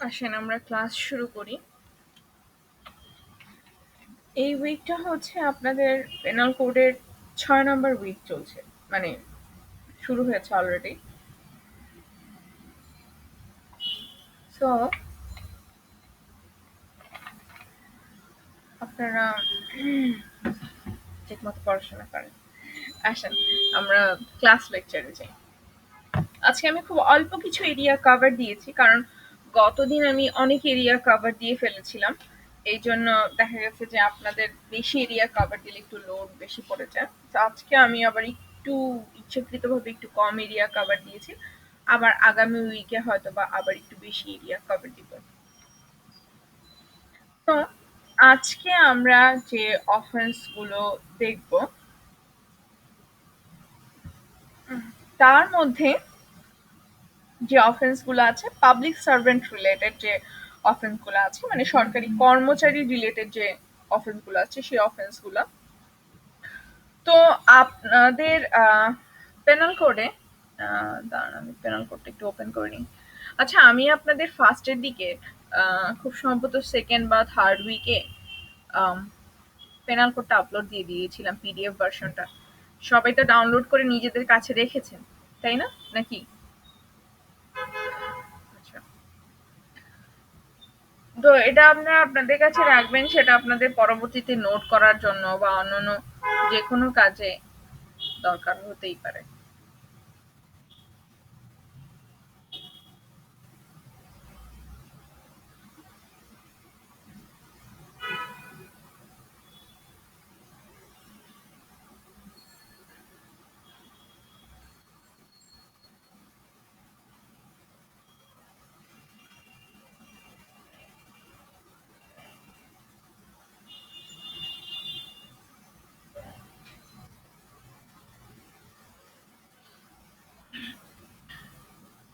আসেন আমরা ক্লাস শুরু করি। এই উইকটা হচ্ছে আপনাদের পেনাল কোডের ৬ নম্বর উইক চলছে, মানে শুরু হয়েছে অলরেডি। সো আপনারা ঠিকমতো পড়াশোনা করেন। আসেন আমরা ক্লাস লেকচারে যাই। আজকে আমি খুব অল্প কিছু এরিয়া কভার দিয়েছি, কারণ গতদিন আমি অনেক এরিয়া কভার দিয়ে ফেলেছিলাম। এই জন্য দেখা গেছে যে আপনাদের বেশি এরিয়া কভার দিলে একটু লোড বেশি পড়ে যায়। তো আজকে আমি আবার একটু ইচ্ছাকৃতভাবে একটু কম এরিয়া কভার দিয়েছি। আবার আগামী উইকে হয়তো বা আবার একটু বেশি এরিয়া কভার দিব। তো আজকে আমরা যে অফেন্স গুলো দেখব তার মধ্যে যে অফেন্স গুলো আছে পাবলিক সার্ভেন্ট রিলেটেড, যে অফেন্স গুলো আছে মানে সরকারি কর্মচারী রিলেটেড যে অফেন্স গুলো আছে সেই অফেন্স গুলো। তো আপনাদের পেনাল কোডে, দাঁড়ান আমি পেনাল কোডটা একটু ওপেন করে নিই। আচ্ছা, আমি আপনাদের ফার্স্টের দিকে খুব সম্ভবত সেকেন্ড বা থার্ড উইকে পেনাল কোডটা আপলোড দিয়ে দিয়েছিলাম, পিডিএফ ভার্সনটা। সবাই তো ডাউনলোড করে নিজেদের কাছে রেখেছেন, তাই না নাকি? আচ্ছা, তো এটা আপনারা আপনাদের কাছে রাখবেন, সেটা আপনাদের পরবর্তীতে নোট করার জন্য বা অন্যান্য যে কোনো কাজে দরকার হতেই পারে।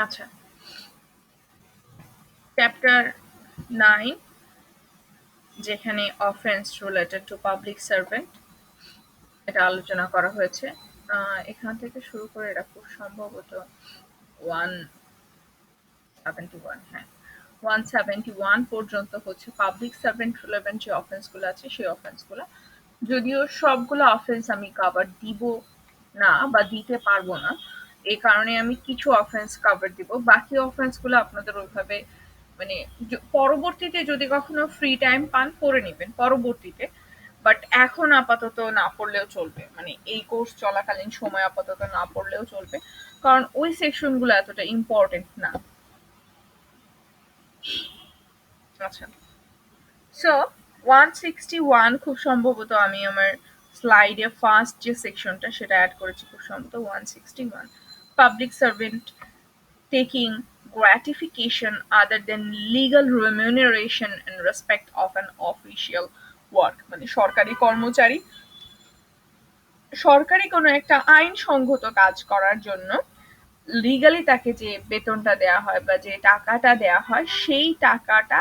আচ্ছা, চ্যাপ্টার 9, যেখানে offence related to public servant, এটা আলোচনা করা হয়েছে। এখান থেকে শুরু করে এটা খুব সম্ভবত 171, হ্যাঁ 171 পর্যন্ত হচ্ছে পাবলিক সার্ভেন্ট রিলেভেন্ট যে অফেন্স গুলো আছে সেই অফেন্স গুলো। যদিও সবগুলো অফেন্স আমি কভার দিব না বা দিতে পারবো না, এই কারণে আমি কিছু অফেন্স কভার দিব, বাকি অফেন্স গুলো আপনাদের ওইভাবে মানে পরবর্তীতে যদি কখনো ফ্রি টাইম পান পড়ে নেবেন পরবর্তীতে। বাট এখন আপাতত না পড়লেও চলবে, মানে এই কোর্স চলাকালীন সময় আপাতত না পড়লেও চলবে, কারণ ওই সেকশন গুলো এতটা ইম্পর্টেন্ট না। আচ্ছা, সো 161 খুব সম্ভবত আমি আমার স্লাইডে ফার্স্ট যে সেকশনটা সেটা অ্যাড করেছি, খুব সম্ভবত 161, public servant taking gratification other than legal remuneration in respect of an official work, মানে সরকারি কর্মচারী সরকারি কোনো একটা আইনসঙ্গত কাজ করার জন্য লিগালি তাকে যে বেতনটা দেয়া হয় বা যে টাকাটা দেয়া হয় সেই টাকাটা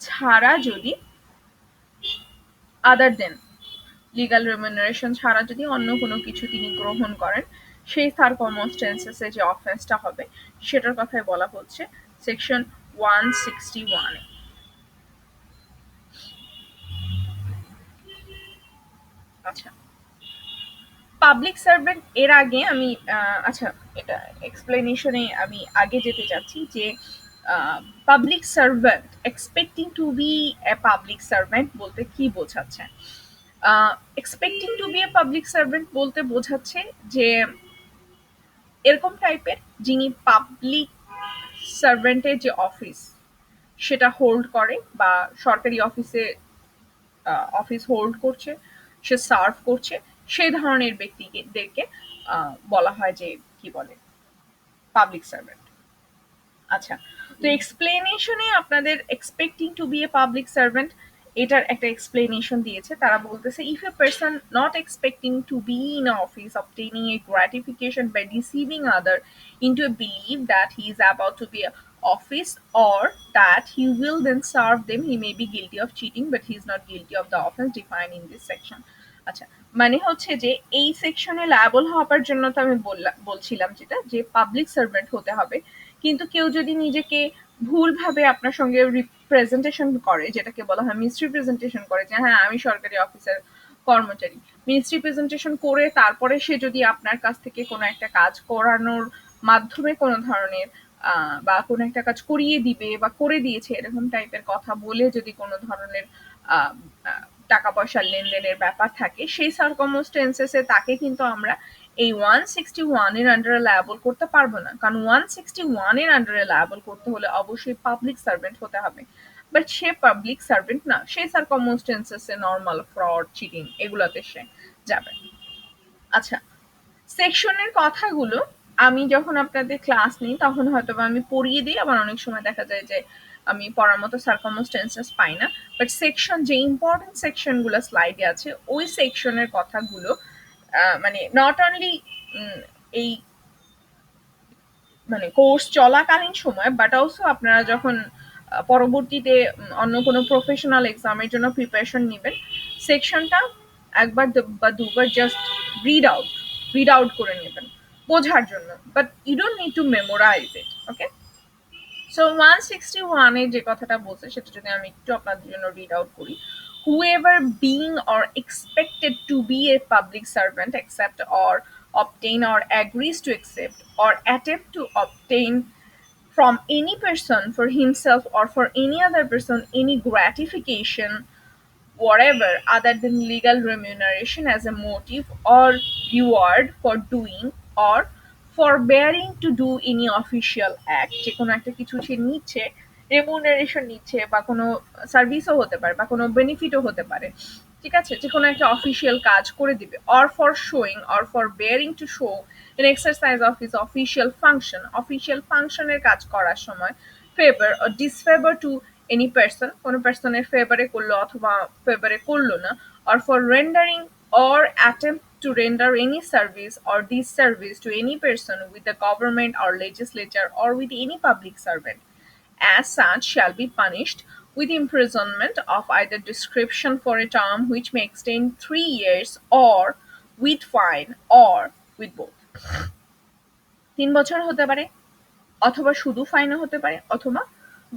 ছাড়া যদি আদার দেন লিগাল রেমুনারেশন ছাড়া যদি অন্য কোনো কিছু তিনি গ্রহণ করেন, সেই সার্কমস্টেন্সেসে যে অফেন্সটা হবে সেটার কথাই বলা হচ্ছে সেকশন 161 এ। আচ্ছা, পাবলিক সার্ভেন্ট এর আগে আমি আচ্ছা এটা এক্সপ্লেনেশনে আমি আগে যেতে চাচ্ছি যে public servant expecting to be a public servant বলতে কি বোঝাচ্ছে। Expecting to be a public servant বলতে বোঝাচ্ছে যে এরকম টাইপের যিনি পাবলিক সার্ভেন্টের যে অফিস সেটা হোল্ড করে বা সরকারি অফিসে অফিস হোল্ড করছে, সে সার্ভ করছে, সেই ধরনের ব্যক্তিদেরকে বলা হয় যে কি বলে পাবলিক সার্ভেন্ট। আচ্ছা, তো এক্সপ্লেনেশনে আপনাদের expecting to be a public servant এটার একটা এক্সপ্লেনেশন দিয়েছে। তারা বলতেছে if a person not expecting to be in office obtaining a gratification by deceiving other into a belief that he is about to be a office or that he will then serve them, he may be guilty of cheating but he is not guilty of the offense defined in this section. আচ্ছা, মানে হচ্ছে যে এই সেকশনে liable হওয়ার জন্য তো আমি বলছিলাম যেটা যে পাবলিক সার্ভেন্ট হতে হবে, কিন্তু কেউ যদি নিজেকে ভুলভাবে আপনার সঙ্গে রিপ্রেজেন্টেশন করে, যেটাকে বলা হয় মিসরিপ্রেজেন্টেশন করে, যে হ্যাঁ আমি সরকারি অফিসার কর্মচারী, মিসরিপ্রেজেন্টেশন করে তারপরে সে যদি আপনার কাছ থেকে কোনো একটা কাজ করানোর মাধ্যমে কোনো ধরনের বা কোনো একটা কাজ করিয়ে দিবে বা করে দিয়েছে এরকম টাইপের কথা বলে যদি কোনো ধরনের আহ, আহ, টাকা পয়সার লেনদেনের ব্যাপার থাকে, সেই সার্কমস্টেন্সেসে তাকে কিন্তু আমরা এই 161 এর আন্ডারে লায়াবল করতে পারবো না, কারণ 161 এর আন্ডারে লায়াবল করতে হলে অবশ্যই পাবলিক সার্ভেন্ট হতে হবে, বাট সে পাবলিক সার্ভেন্ট না, সেই সার্কমস্টেন্সেসে নর্মাল ফ্রড, চিটিং এগুলোতে সে যাবে। আচ্ছা, সেকশনের কথাগুলো আমি যখন আপনাদের ক্লাস নিই তখন হয়তো আমি পড়িয়ে দিই, আবার অনেক সময় দেখা যায় যে আমি পড়ার মতো সার্কামস্টেন্সেস পাই না, বাট সেকশন যে ইম্পর্টেন্ট সেকশনগুলো স্লাইডে আছে ওই সেকশনের কথাগুলো মানে নট অনলি এই মানে কোর্স চলাকালীন সময়, বাট অলসো আপনারা যখন পরবর্তীতে অন্য কোনো প্রফেশনাল এক্সামের জন্য প্রিপারেশন নেবেন, সেকশনটা একবার বা দুবার জাস্ট রিড আউট করে নেবেন বোঝার জন্য, but you don't need to memorize it. Okay, so 161 এ যে কথাটা বলছে সেটা যদি আমি একটু আপনাদের জন্য রিড আউট করি, whoever being or expected to be a public servant accept or obtain or agrees to accept or attempt to obtain from any person for himself or for any other person any gratification whatever other than legal remuneration as a motive or reward for doing or forbearing to do any official act, যে কোনো একটা কিছু সে নিচ্ছে, remuneration নিচ্ছে বা কোনো সার্ভিসও হতে পারে বা কোনো বেনিফিটও হতে পারে, ঠিক আছে, যে কোনো একটা অফিসিয়াল কাজ করে দিবে, or for showing or for bearing to show an exercise of his official ফাংশনের কাজ করার সময় favour or disfavour to any person, কোনো পার্সনের ফেভারে করলো অথবা ফেভারে করলো না, or for rendering or attempt to render any service or disservice to any person with the government or legislature or with any public servant as such shall be punished with imprisonment of either description for a term which may extend 3 years or with fine or with both। 3 বছর হতে পারে, অথবা শুধু ফাইনও হতে পারে, অথবা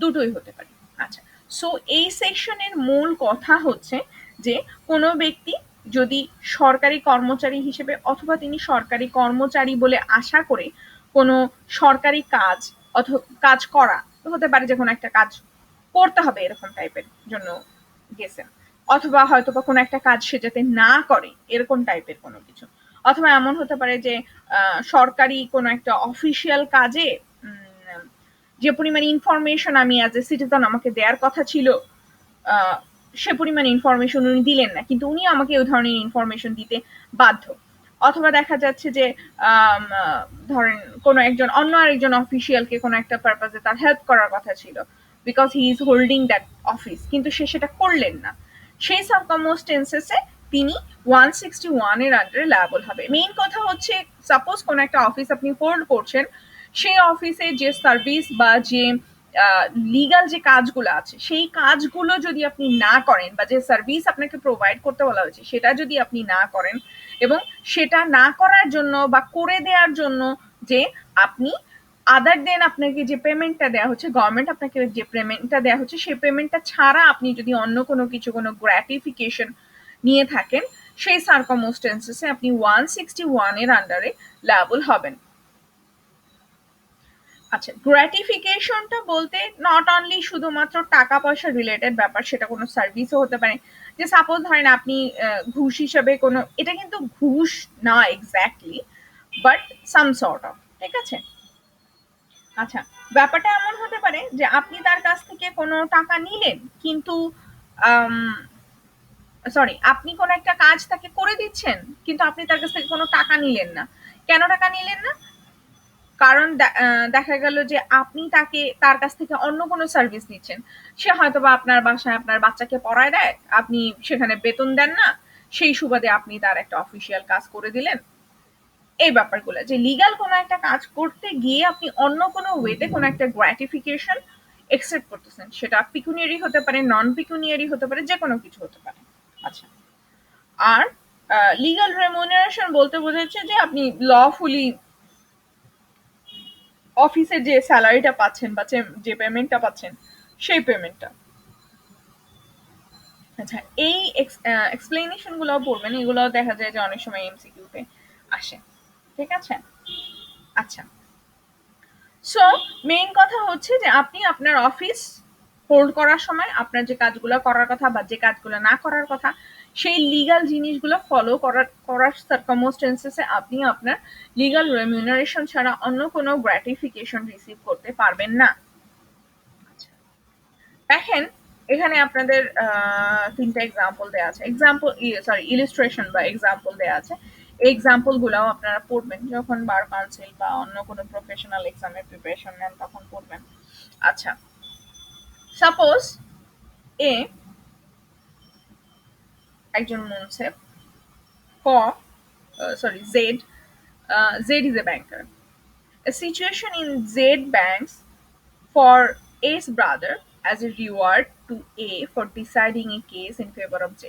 দুটোই হতে পারে। আচ্ছা, সো এই সেকশনের মূল কথা হচ্ছে যে কোনো ব্যক্তি যদি সরকারি কর্মচারী হিসেবে অথবা তিনি সরকারি কর্মচারী বলে আশা করে কোনো সরকারি কাজ অথবা কাজ করা হতে পারে, যে কোনো একটা কাজ করতে হবে এরকম টাইপের জন্য গেছেন, অথবা হয়তো বা কোনো একটা কাজ সে যাতে না করে এরকম টাইপের কোনো কিছু, অথবা এমন হতে পারে যে সরকারি কোনো একটা অফিসিয়াল কাজে যে পরিমাণ ইনফরমেশন আমি অ্যাজ এ সিটিজেন আমাকে দেওয়ার কথা ছিল সে পরিমাণ ইনফরমেশন উনি দিলেন না, কিন্তু উনি আমাকে ওই ধরনের ইনফরমেশন দিতে বাধ্য, অথবা দেখা যাচ্ছে যে ধরেন কোনো একজন অন্য আরেকজন অফিসিয়ালকে কোনো একটা পারপাজে তার হেল্প করার কথা ছিল, because he is holding that office, কিন্তু সে সেটা করলেন না, সেই সার্কামস্টেন্সেসে তিনি 161 এর আন্ডারে লায়াবল হবে। মেইন কথা হচ্ছে সাপোজ কোনো একটা অফিস আপনি হোল্ড করছেন, সেই অফিসে যে সার্ভিস বা যে লিগাল যে কাজগুলো আছে সেই কাজগুলো যদি আপনি না করেন বা যে সার্ভিস আপনাকে প্রোভাইড করতে বলা হয়েছে সেটা যদি আপনি না করেন, এবং সেটা না করার জন্য বা করে দেওয়ার জন্য যে আপনি আদার দেন আপনাকে যে পেমেন্টটা দেওয়া হচ্ছে, গভর্নমেন্ট আপনাকে যে পেমেন্টটা দেওয়া হচ্ছে সেই পেমেন্টটা ছাড়া আপনি যদি অন্য কোনো কিছু কোনো গ্র্যাটিফিকেশন নিয়ে থাকেন, সেই সার্কামস্টেন্সেসে আপনি 161 এর আন্ডারে লায়াবল হবেন। আচ্ছা, গ্র্যাটিফিকেশনটা বলতে নট অনলি শুধুমাত্র টাকা পয়সা রিলেটেড ব্যাপার, সেটা কোনো সার্ভিসও হতে পারে, যে সাপোজ ধরেন আপনি ঘুষ হিসেবে কোনো, এটা কিন্তু ঘুষ না exactly, but some sort of, ঠিক আছে। আচ্ছা, ব্যাপারটা এমন হতে পারে যে আপনি তার কাছ থেকে কোনো টাকা নিলেন, কিন্তু সরি, আপনি কোনো একটা কাজ তাকে করে দিচ্ছেন কিন্তু আপনি তার কাছ থেকে কোনো টাকা নিলেন না। কেন টাকা নিলেন না? কারণ দেখা গেল যে আপনি তার কাছ থেকে অন্য কোনো সার্ভিস নিচ্ছেন, সে হয়তো বা আপনার বাসায় আপনার বাচ্চাকে পড়ায় দেয়, আপনি সেখানে বেতন দেন না, সেই সুবাদে আপনি তার একটা অফিসিয়াল কাজ করে দিলেন। এই ব্যাপারগুলো যে লিগাল কোনো একটা কাজ করতে গিয়ে আপনি অন্য কোনো ওয়েতে কোনো একটা গ্র্যাটিফিকেশন এক্সেপ্ট করতেছেন, সেটা পিকুনিয়ারি হতে পারে, নন পিকুনিয়ারি হতে পারে, যে কোনো কিছু হতে পারে। আচ্ছা, আর লিগাল রেমুনারেশন বলতে বোঝাচ্ছে যে আপনি লফুলি অফিসে যে স্যালারিটা পাচ্ছেন বা যে পেমেন্টটা পাচ্ছেন সেই পেমেন্টটা। আচ্ছা, এই এক্সপ্লেনেশন গুলো পড়বেন, এগুলো দেখা যায় যে অনেক সময় এমসিকিউতে আসে। ঠিক আছে? আচ্ছা, সো মেইন কথা হচ্ছে যে আপনি আপনার অফিস হোল্ড করার সময় আপনার যে কাজগুলো করার কথা বা যে কাজগুলো না করার কথা সেই লিগাল জিনিসগুলো ফলো করার সার্কামস্টেন্সেসে আপনি আপনার লিগাল রেমিউনারেশন ছাড়া অন্য কোনো গ্র্যাটিফিকেশন রিসিভ করতে পারবেন না। দেখেন, এখানে আপনাদের তিনটা এক্সাম্পল দেওয়া আছে, এক্সাম্পল সরি ইলিস্ট্রেশন বা এক্সাম্পল দেওয়া আছে। এই এক্সাম্পল গুলাও আপনারা পড়বেন যখন বার কাউন্সিল বা অন্য কোনো প্রফেশনাল এক্সামের প্রিপারেশন নেন তখন পড়বেন। আচ্ছা, সাপোজ এ একজন মুনসেফ, ক sorry Z, Z is a banker. A situation in Z banks for A's brother as a reward to A for deciding a case in favor of Z.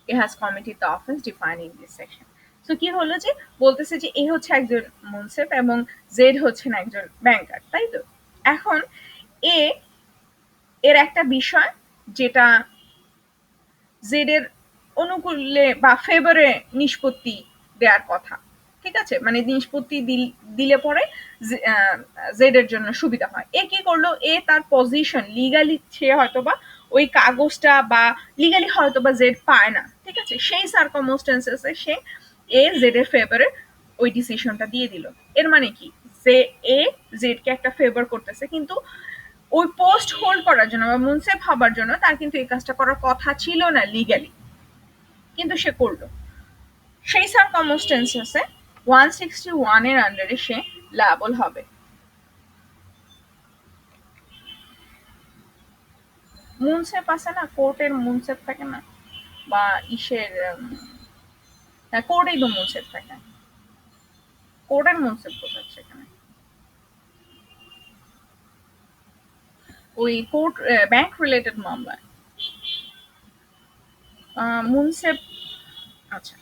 A has committed the offense defined in this section. So কি হলো যে বলতেছে যে এ হচ্ছে একজন মুনসেফ এবং Z হচ্ছেন একজন ব্যাংকার, তাই তো? এখন এ এর একটা বিষয় যেটা জেড এর অনুকূলে বা ফেভারে নিষ্পত্তি দেওয়ার কথা, ঠিক আছে, মানে নিষ্পত্তি দিলে পরে জেড এর জন্য সুবিধা হয়। এ কি করলো, এ তার পজিশন লিগালি সে হয়তো বা ওই কাগজটা বা লিগালি হয়তো বা জেড পায় না, ঠিক আছে, সেই সার্কামস্টেন্সেসে সে এ জেড এর ফেভারে ওই ডিসিশনটা দিয়ে দিল। এর মানে কি, যে এ জেড কে একটা ফেভার করতেছে, কিন্তু ওই পোস্ট হোল্ড করার জন্য বা মুনসেফ হবার জন্য তার কিন্তু এই কাজটা করার কথা ছিল না লিগালি, কিন্তু সে করলো। সেই সার্কামস্টেন্সেসে 161 এর আন্ডারে সে লায়াবল হবে। মুনসেফ আছে না, কোর্টের মুনসেফ থাকে না, বা ইসের কোর্টেই তো মুনসেফ থাকে, কোর্টের মুনসেফ বোঝাচ্ছে এখানে, ওই কোর্ট ব্যাংক রিলেটেড মামলায় মুনসেফ। আচ্ছা,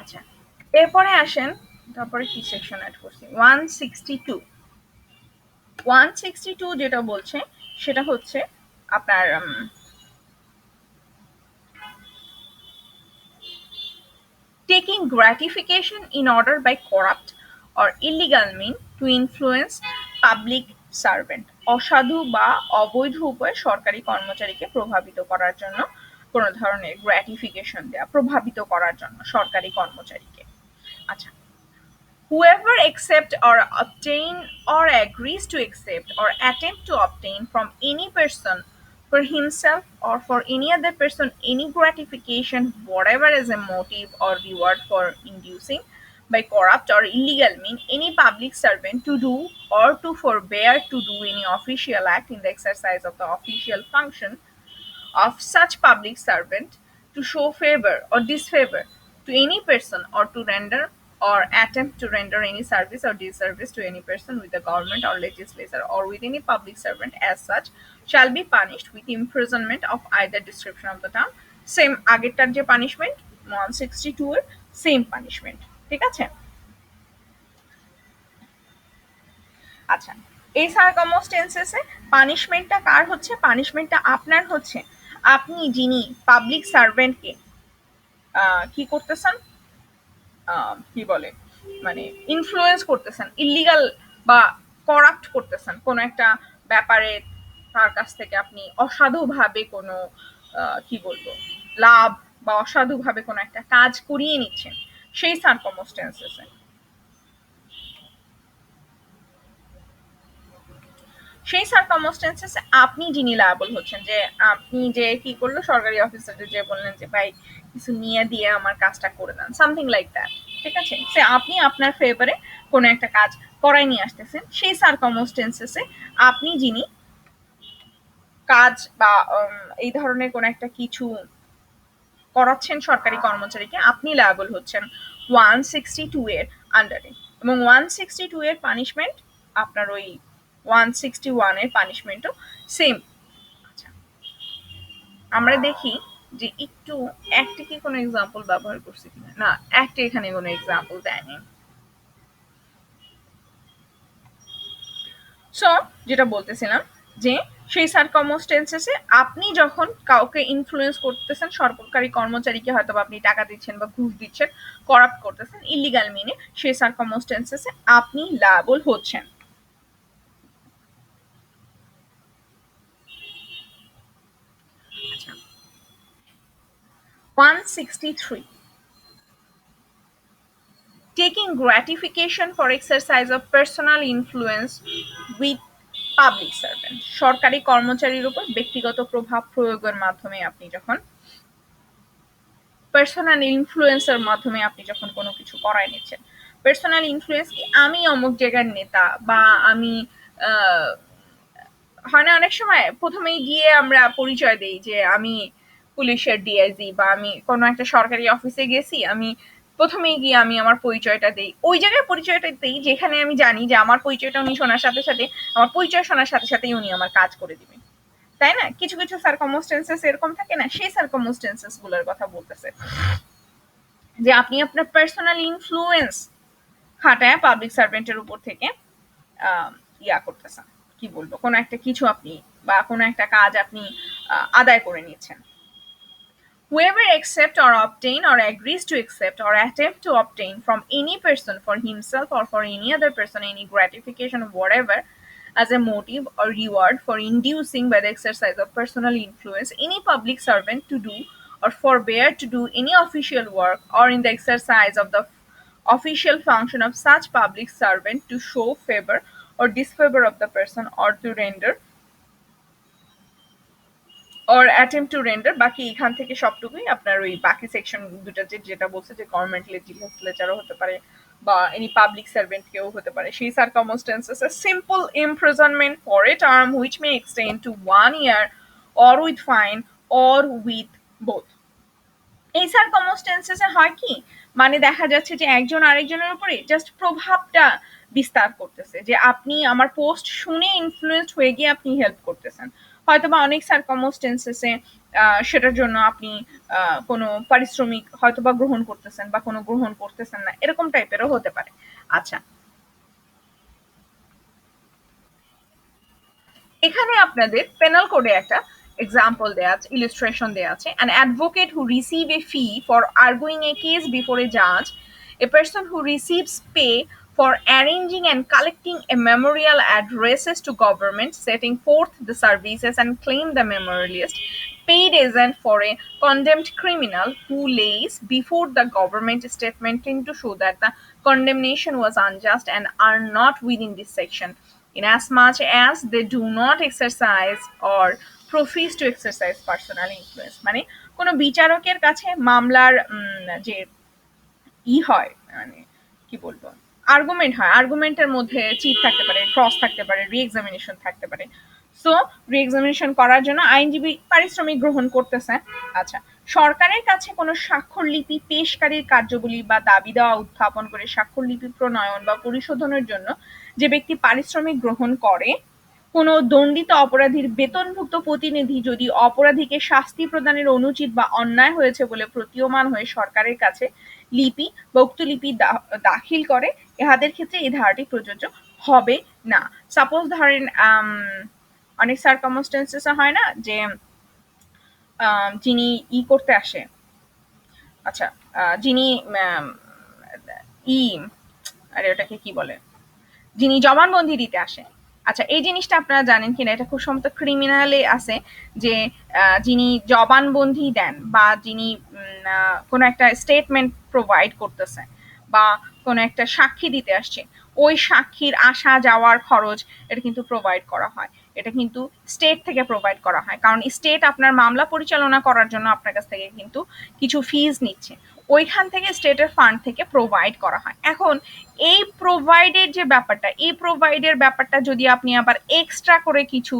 আচ্ছা, এরপরে আসেন, তারপরে কি সেকশন অ্যাড করছি, 162। 162 যেটা বলছে সেটা হচ্ছে আপনার taking gratification in order by corrupt or illegal mean to influence public servant, অসাধু বা অবৈধ উপায়ে সরকারি কর্মচারীকে প্রভাবিত করার জন্য কোন ধরনের গ্র্যাটিফিকেশন দেয়া, প্রভাবিত করার জন্য সরকারি কর্মচারীকে। আচ্ছা, whoever accept or obtain or agrees to accept or attempt to obtain from any person for himself or for any other person any gratification whatever as a motive or reward for inducing by corrupt or illegal mean any public servant to do or to forbear to do any official act in the exercise of the official function of such public servant to show favor or disfavor to any person or to render or attempt to render any service or disservice to any person with the government or legislature or with any public servant as such shall be punished with imprisonment of either description of the term, same আগেরটার যে punishment 162 এর same punishment, ঠিক আছে? আচ্ছা, এই সার্কামস্টেন্সেসে পানিশমেন্টটা কার হচ্ছে, পানিশমেন্টটা আপনার হচ্ছে, আপনি যিনি পাবলিক সার্ভেন্টকে কি করতেছেন, কি বলে, মানে ইনফ্লুয়েন্স করতেছেন, ইলিগাল বা করাপ্ট করতেছেন কোনো একটা ব্যাপারে, তার কাছ থেকে আপনি অসাধুভাবে কোনো কি বলবো লাভ বা অসাধুভাবে কোনো একটা কাজ করিয়ে নিচ্ছেন, সেই সার্কামস্টেন্সেসে সেই সার্কামস্টেন্সেসে আপনি যিনি লায়াবল হচ্ছেন, যে আপনি যে কি করলো সরকারি অফিসারদের যে বললেন যে ভাই কিছু নিয়ে দিয়ে আমার কাজটা করে দেন, সামথিং লাইক দ্যাট, ঠিক আছে, সে আপনি আপনার ফেভারে কোনো একটা কাজ করাই নিয়ে আসতেছেন, সেই সার্কামস্টেন্সেসে আপনি যিনি কাজ বা এই ধরনের কোনো একটা কিছু করাচ্ছেন সরকারি কর্মচারীকে, আপনি লায়াবল হচ্ছেন 162 এর আন্ডারে, এবং 162 এর পানিশমেন্ট আপনার ওই 161 এর পানিশমেন্টও সেম। আচ্ছা, আমরা দেখি যে একটু একটা কি কোনো এক্সাম্পল ব্যবহার করছি কিনা, না একটা এখানে কোনো এক্সাম্পল দেয়নি। সো যেটা বলতেছিলাম যে সেই সার্কামস্টেন্সেসে আপনি যখন কাউকে ইনফ্লুয়েন্স করতেছেন, সরকারি কর্মচারীকে হয়তো আপনি টাকা দিচ্ছেন বা ঘুষ দিচ্ছেন, করাপ্ট করতেছেন ইলিগাল মিনে, সেই সার্কামস্টেন্সেসে আপনি লায়াবল হচ্ছেন। আচ্ছা, 163, taking gratification for exercise of personal influence with public servant, সরকারি কর্মচারীর উপর ব্যক্তিগত প্রভাব প্রয়োগের মাধ্যমে আপনি যখন পার্সোনাল ইনফ্লুয়েন্সের মাধ্যমে আপনি যখন কোনো কিছু করায় নিচ্ছেন। পার্সোনাল ইনফ্লুয়েন্স কি, আমি অমুক জায়গার নেতা, বা আমি হয় না অনেক সময় প্রথমেই গিয়ে আমরা পরিচয় দেই যে আমি পুলিশের ডিআইজি, বা আমি কোনো একটা সরকারি অফিসে গেছি, আমি প্রথমেই গিয়ে আমি আমার পরিচয়টা দেই, ওই জায়গায় পরিচয়টা দেই যেখানে আমি জানি যে আমার পরিচয়টা উনি শোনার সাথে সাথে, আমার পরিচয় শোনার সাথে সাথেই উনি আমার কাজ করে দিবেন, তাই না? কিছু কিছু সার্কামস্টেন্সেস এরকম থাকে না, সেই সার্কামস্টেন্সেস গুলোর কথা বলতেছে যে আপনি আপনার পার্সোনাল ইনফ্লুয়েন্স খাটায় পাবলিক সার্ভেন্টের উপর থেকে ইয়া করতেছেন, কি বলবো, কোনো একটা কিছু আপনি বা কোনো একটা কাজ আপনি আদায় করে নিচ্ছেন। Whoever accept or obtain or agrees to accept or attempt to obtain from any person for himself or for any other person any gratification of whatever as a motive or reward for inducing by the exercise of personal influence any public servant to do or forbear to do any official work or in the exercise of the official function of such public servant to show favor or disfavor of the person or to render or attempt to render, বাকি এখান থেকে সবটুকুই আপনার ওই বাকি section দুটো যেটা বলছে যে গভর্নমেন্ট লেজিসলেচারও হতে পারে বা এনি পাবলিক সার্ভেন্ট কেউ হতে পারে, সেই circumstances a simple imprisonment for a term which may extend to 1 year or with fine or with both। এই সার্কামস্টেন্সেসে হয় কি, মানে দেখা যাচ্ছে যে একজন আরেকজনের উপরে জাস্ট প্রভাবটা বিস্তার করতেছে, যে আপনি আমার পোস্ট শুনে ইনফ্লুয়েন্সড হয়ে গিয়ে আপনি হেল্প করতেছেন, হয়তো বা অনেক সার্কামস্টেন্সেসে সেটার জন্য আপনি কোনো পারিশ্রমিক হয়তো বা গ্রহণ করতেছেন বা কোনো গ্রহণ করতেছেন না, এরকম টাইপেরও হতে পারে। আচ্ছা, এখানে আপনাদের পেনাল কোডে একটা এক্সাম্পল দেয়া আছে, ইলিস্ট্রেশন দেয়া আছে। An advocate who receive a fee for arguing a case before a জাজ, a person who receives pay for arranging and collecting a memorial addresses to government, setting forth the services and claim the memorialist, paid agent for a condemned criminal who lays before the government statement to show that the condemnation was unjust and are not within this section, inasmuch as they do not exercise or profess to exercise personal influence। মানে কোনো বিচারকের কাছে মামলার যে হয়, মানে কি বলবো, আর্গুমেন্ট হয়, আর্গুমেন্টের মধ্যে চিট থাকতে পারে, ক্রস থাকতে পারে, রি এক্সামিনেশন থাকতে পারে। সো রি এক্সামিনেশন করার জন্য আইনজীবী পারিশ্রমিক গ্রহণ করতেছে। আচ্ছা, সরকারের কাছে কোনো স্বাক্ষরলিপি পেশকারীর কার্যাবলী বা দাবি দেওয়া উত্থাপন করে স্বাক্ষরলিপি প্রণয়ন বা পরিশোধনের জন্য যে ব্যক্তি পারিশ্রমিক গ্রহণ করে, কোনো দণ্ডিত অপরাধীর বেতনভুক্ত প্রতিনিধি যদি অপরাধীকে শাস্তি প্রদানের অনুচিত বা অন্যায় হয়েছে বলে প্রতীয়মান হয়ে সরকারের কাছে লিপি বা উক্ত লিপি দাখিল করে, ইহাদের ক্ষেত্রে এই ধারাটি প্রযোজ্য হবে না। সাপোজ ধরেন অনেক সার্কামস্টেন্সেস হয় না যে যিনি করতে আসে, আচ্ছা যিনি ই আরে ওটাকে কি বলে, যিনি জবানবন্দি দিতে আসে। আচ্ছা, এই জিনিসটা আপনারা জানেন কিনা, এটা খুব সম্ভবত ক্রিমিনালে আছে যে যিনি জবানবন্দি দেন বা যিনি কোনো একটা স্টেটমেন্ট প্রোভাইড করতেছে বা কোনো একটা সাক্ষী দিতে আসছে, ওই সাক্ষীর আসা যাওয়ার খরচ এটা কিন্তু প্রোভাইড করা হয়, এটা কিন্তু স্টেট থেকে প্রোভাইড করা হয়, কারণ স্টেট আপনার মামলা পরিচালনা করার জন্য আপনার কাছ থেকে কিন্তু কিছু ফিজ নিচ্ছে, ওইখান থেকে স্টেটের ফান্ড থেকে প্রোভাইড করা হয়। এখন এই প্রোভাইডের যে ব্যাপারটা, এই প্রোভাইডের ব্যাপারটা যদি আপনি আবার এক্সট্রা করে কিছু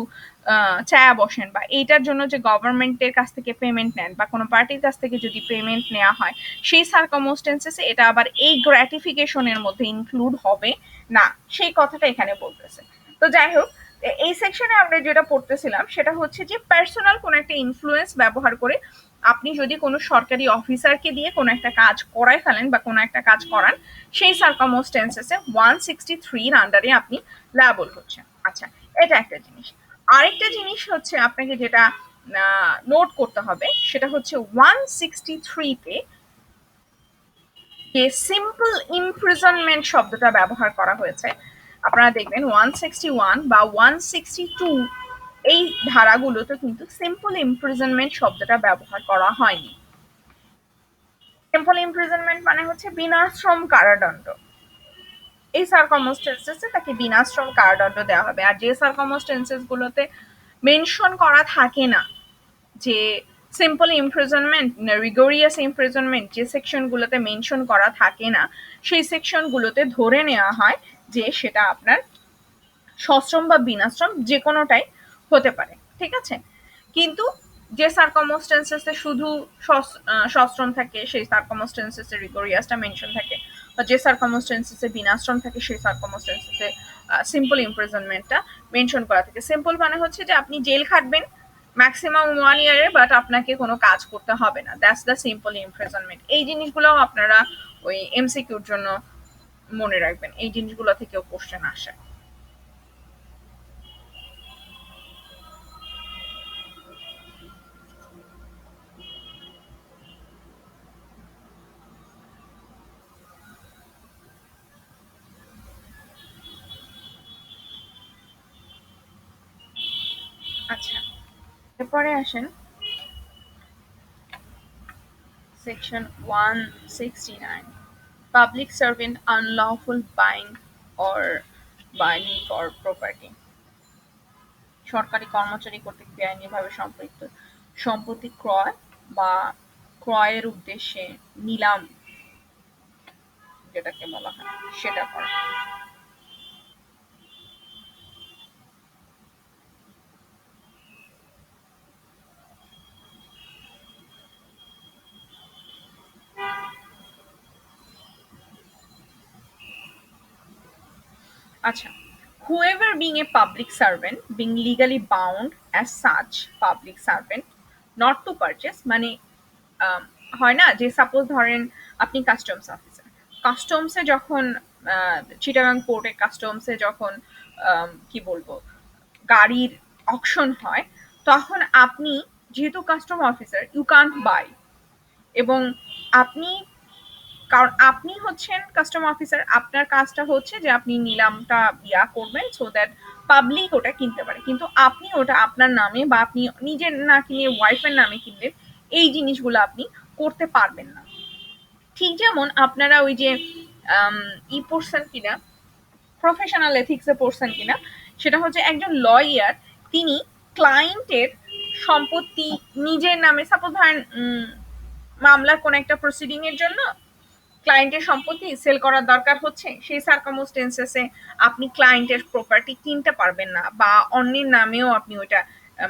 চায়া বসেন বা এইটার জন্য যে গভর্নমেন্টের কাছ থেকে পেমেন্ট নেন বা কোনো পার্টির কাছ থেকে যদি পেমেন্ট নেওয়া হয়, সেই সার্কামস্টেন্সেসে এটা আবার এই গ্র্যাটিফিকেশনের মধ্যে ইনক্লুড হবে না, সেই কথাটা এখানে বলতেছে। তো যাই হোক, এই সেকশনে আমরা যেটা পড়তেছিলাম সেটা হচ্ছে যে পার্সোনাল কোনো একটা ইনফ্লুয়েন্স ব্যবহার করে আপনি যদি কোনো সরকারি অফিসারকে দিয়ে কোনো একটা কাজ করায় ফেলেন বা কোনো একটা কাজ করান, সেই সার্কামস্টেন্সেসে 163 আন্ডারে আপনি লায়াবল হচ্ছেন। আচ্ছা, এটা একটা জিনিস। আরেকটা জিনিস হচ্ছে আপনাকে যেটা নোট করতে হবে সেটা হচ্ছে 163 তে যে সিম্পল ইমপ্রিজনমেন্ট শব্দটা ব্যবহার করা হয়েছে, আপনারা দেখবেন 161 বা 162 এই ধারাগুলোতে কিন্তু সিম্পল ইমপ্রিজনমেন্ট শব্দটা ব্যবহার করা হয়নি। সিম্পল ইমপ্রিজনমেন্ট মানে হচ্ছে বিনাশ্রম কারাদণ্ড। এই সার্কামস্টেন্সেসে তাকে বিনাশ্রম কারাদণ্ড দেওয়া হবে। আর যে সার্কামস্টেন্সেস গুলোতে মেনশন করা থাকে না যে সিম্পল ইমপ্রিজনমেন্ট না রিগোরিয়াস ইমপ্রিজনমেন্ট, যে সেকশনগুলোতে মেনশন করা থাকে না সেই সেকশনগুলোতে ধরে নেওয়া হয় যে সেটা আপনার সশ্রম বা বিনাশ্রম যে কোনোটাই হতে পারে, ঠিক আছে। কিন্তু যে সার্কামস্টেন্সেসে শুধু সশ্রম থাকে সেই সার্কামস্টেন্সেসে রিগোরিয়াসটা মেনশন থাকে, বা যে সার্কামস্টেন্সেসে বিনাশ্রম থাকে সেই সার্কামস্টেন্সেসে সিম্পল ইমপ্রিজনমেন্টটা মেনশন করা থাকে। সিম্পল মানে হচ্ছে যে আপনি জেল খাটবেন ম্যাক্সিমাম 1 ইয়ারে, বাট আপনাকে কোনো কাজ করতে হবে না, দ্যাটস দ্য সিম্পল ইমপ্রিজনমেন্ট। এই জিনিসগুলো আপনারা ওই এমসিকিউর জন্য মনে রাখবেন, এই জিনিসগুলো থেকেও কোশ্চেন আসে। আচ্ছা, এরপরে আসেন section 169, public servant unlawful buying or buying for property। সরকারি কর্মচারী কর্তৃক বেআইনিভাবে সম্পৃক্ত সম্পত্তি ক্রয় বা ক্রয়ের উদ্দেশ্যে নিলাম যেটাকে বলা হয় সেটা করা। আচ্ছা, whoever being a public servant being legally bound as such public servant not to purchase, মানে হয় না যে সাপোজ ধরেন আপনি কাস্টমস অফিসার, কাস্টমসে যখন চিটাগাং পোর্টে কাস্টমসে যখন কি বলবো গাড়ির অকশন হয়, তখন আপনি যেহেতু custom officer you can't buy, এবং আপনি কারণ আপনি হচ্ছেন কাস্টম অফিসার, আপনার কাজটা হচ্ছে যে আপনি নিলামটা করবেন সো দ্যাট পাবলিক ওটা কিনতে পারে, কিন্তু আপনি ওটা আপনার নামে বা আপনি নিজের না কিনে ওয়াইফের নামে কিনবেন, এই জিনিসগুলো আপনি করতে পারবেন না। ঠিক যেমন আপনারা ওই যে ই পড়ছেন কিনা, প্রফেশনাল এথিক্সে পড়ছেন কিনা, সেটা হচ্ছে একজন লয়ার তিনি ক্লায়েন্টের সম্পত্তি নিজের নামে সাপোজ ধরেন মামলার কোন একটা প্রসিডিং এর জন্য ক্লায়েন্টের সম্পত্তি সেল করার দরকার হচ্ছে, সেই সার্কামস্টেন্সেসে আপনি ক্লায়েন্টের প্রপার্টি কিনতে পারবেন না, বা অন্যের নামেও আপনি ওইটা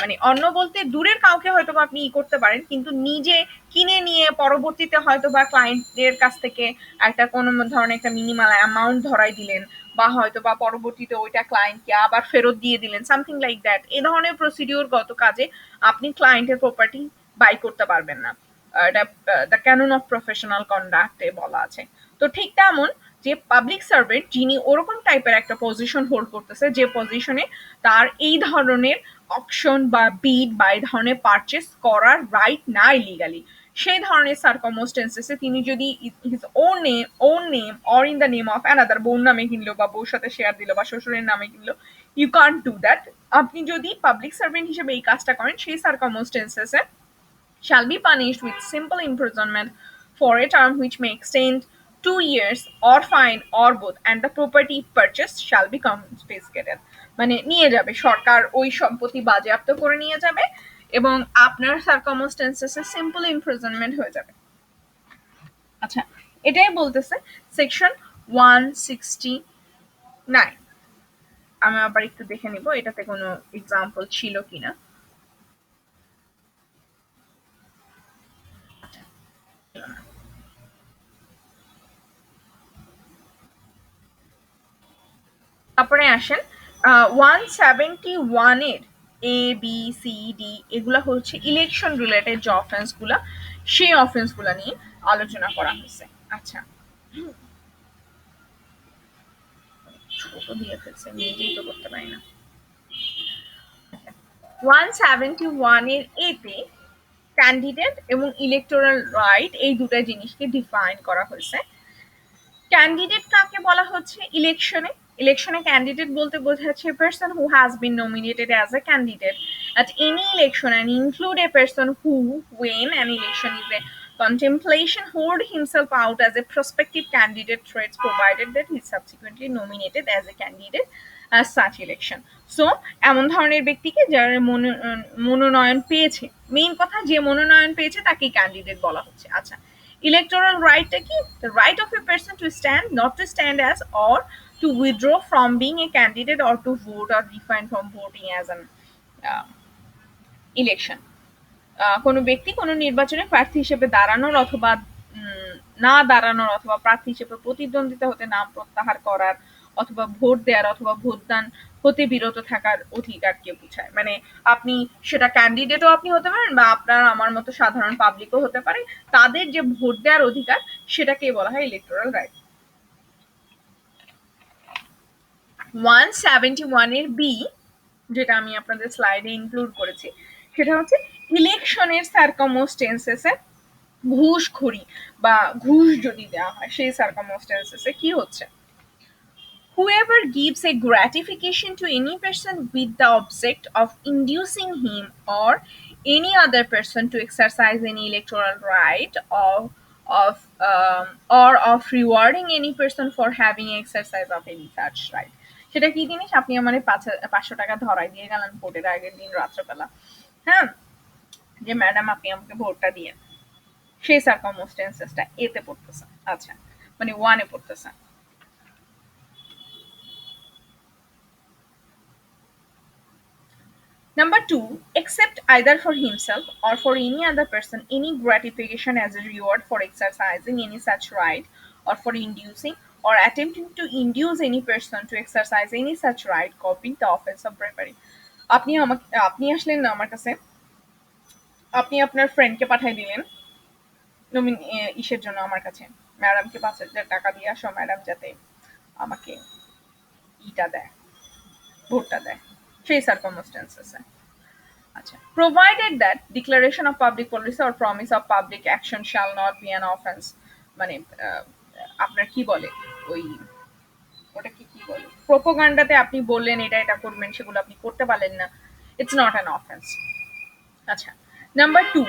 মানে অন্য বলতে দূরের কাউকে হয়তো বা আপনি করতে পারেন, কিন্তু নিজে কিনে নিয়ে পরবর্তীতে হয়তো বা ক্লায়েন্টের কাছ থেকে একটা কোনো ধরনের একটা মিনিমাল অ্যামাউন্ট ধরাই দিলেন, বা হয়তো বা পরবর্তীতে ওইটা ক্লায়েন্টকে আবার ফেরত দিয়ে দিলেন, সামথিং লাইক দ্যাট। এই ধরনের প্রসিডিওরগত কাজে আপনি ক্লায়েন্টের প্রপার্টি বাই করতে পারবেন না। এটা দ্য ক্যানন অফ প্রফেশনাল কন্ডাক্টে বলা আছে। তো ঠিক তেমন যে পাবলিক সার্ভেন্ট যিনি ওরকম টাইপের একটা পজিশন হোল্ড করতেছে যে পজিশনে তার এই ধরনের অকশন বা বিড বা এই ধরনের পারচেস করার রাইট নাই লিগালি, সেই ধরনের সার্কামস্টেন্সেসে তিনি যদি his own name or in the name of another, বউর নামে কিনলো বা বউর সাথে শেয়ার দিল বা শ্বশুরের নামে কিনলো, ইউ কান্ট ডু দ্যাট। আপনি যদি পাবলিক সার্ভেন্ট হিসেবে এই কাজটা করেন সেই সার্কামস্টেন্সেসে shall be punished with simple imprisonment for a term which may extend 2 years or fine or both, and the property purchased shall be confiscated। মানে নিয়ে যাবে সরকার, ওই সম্পত্তি বাজেয়াপ্ত করে নিয়ে যাবে এবং আপনার সার্কামস্টেন্সেসে সিম্পল ইমপ্রিজনমেন্ট হয়ে যাবে। আচ্ছা, এটাই বলতেছে সেকশন 169। আমি আবার একটু দেখে নিব এটাতে কোনো এক্সাম্পল ছিল কিনা। তারপরে আসেন 171 এর ABCD এগুলা হচ্ছে ইলেকশন রিলেটেড যে অফেন্স গুলা, সেই অফেন্স গুলা নিয়ে আলোচনা করা হয়েছে। আচ্ছা, ছোট দিয়ে ফেলছে, নিজেই তো করতে পারি না। 171 এর এতে ক্যান্ডিডেট এবং ইলেকটোরাল রাইট এই দুটা জিনিসকে ডিফাইন করা হয়েছে। ক্যান্ডিডেট কাকে বলা হচ্ছে ইলেকশনে? ইলেকশনে ক্যান্ডিডেট বলতে বোঝাচ্ছে person who has been nominated as a candidate at any election and include a person who, when an election is a contemplation, hold himself out as a prospective candidate threats provided that he is subsequently nominated as a candidate as such election. So এমন ধরনের ব্যক্তিকে যারা মনোনয়ন পেয়েছে, main কথা যে মনোনয়ন পেয়েছে তাকেই ক্যান্ডিডেট বলা হচ্ছে। আচ্ছা, electoral right কি? The right of a person to stand, not to stand as, or to withdraw from being a candidate, or to vote or refrain from voting as an uh, election. কোনো ব্যক্তি কোনো নির্বাচনে প্রার্থী হিসেবে দাঁড়ানোর অথবা না দাঁড়ানোর অথবা প্রার্থী হিসেবে প্রতিদ্বন্দ্বিতা হতে নাম প্রত্যাহার করার অথবা ভোট দেওয়ার অথবা ভোটদান হতে বিরত থাকার অধিকারকে বোঝায়। মানে আপনি সেটা ক্যান্ডিডেটও আপনি হতে পারেন বা আপনার আমার মতো সাধারণ পাবলিকও হতে পারে, তাদের যে ভোট দেওয়ার অধিকার সেটাকে বলা হয় ইলেকটোরাল রাইট। 171 এর বি, যেটা আমি আপনাদের স্লাইডে ইনক্লুড করেছি, সেটা হচ্ছে ইলেকশনের সার্কামস্টেন্সেসে ঘুষখড়ি বা ঘুষ যদি দেওয়া হয় সেই সার্কামস্টেন্সেসে কি হচ্ছে, whoever gives a gratification to any person with the object of inducing him or any other person to exercise any electoral right or of rewarding any person for having exercise of any such right. সেটা কি জিনিস? আপনি আমার 500 টাকা ধরাই দিয়ে গেলেন ভোটের আগের দিন রাত্রবেলা, হ্যাঁ, যে ম্যাডাম আপনি আমাকে ভোটটা দিয়ে, সেই সার্কামস্টেন্সেসটা এতে পড়তেছে। আচ্ছা, মানে ওয়ানে পড়তেছে। Number 2, accept either for himself or for any other person any gratification as a reward for exercising any such right, or for inducing or attempting to induce any person to exercise any such right, copying the offense of bribery. আপনি আসলেন আমার কাছে, আপনি আপনার ফ্রেন্ডকে পাঠিয়ে দিলেন ইসের জন্য আমার কাছে, ম্যাডামকে 5,000 টাকা দিয়ে আসো, ম্যাডাম যাতে আমাকে ইটা দেয়, ভোটটা দেয়, সেই সার্কামস্টেন্সেসে। আচ্ছা, provided that declaration of public policy or promise of public action shall not be an offense, মানে আপনার কি বলে ওই ওটাকে কি বলে, প্রোপাগান্ডাতে আপনি বললেন এটা এটা করবেন, সেগুলো আপনি করতে পারলেন না, ইটস নট অ্যান অফেন্স। আচ্ছা, number 2,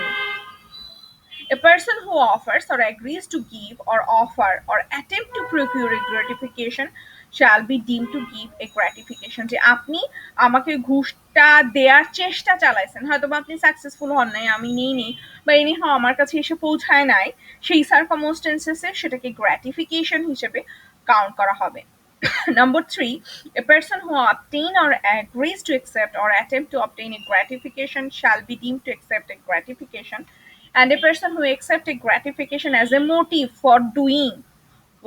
a person who offers or agrees to give or offer or attempt to procure a gratification shall be deemed to give a gratification, যে আপনি আমাকে ঘুষটা দেওয়ার চেষ্টা চালাইছেন, হয়তো বা আপনি সাকসেসফুল হন নাই, আমি নেই নেই বা ইনি আমার কাছে এসে পৌঁছায় নাই, সেই সার্কামস্টেন্সেসে সেটাকে গ্র্যাটিফিকেশন হিসেবে কাউন্ট করা হবে। Number 3, a person who obtain or agrees to accept or attempt to obtain a gratification shall be deemed to accept a gratification, and a person who accepts a gratification as a motive for doing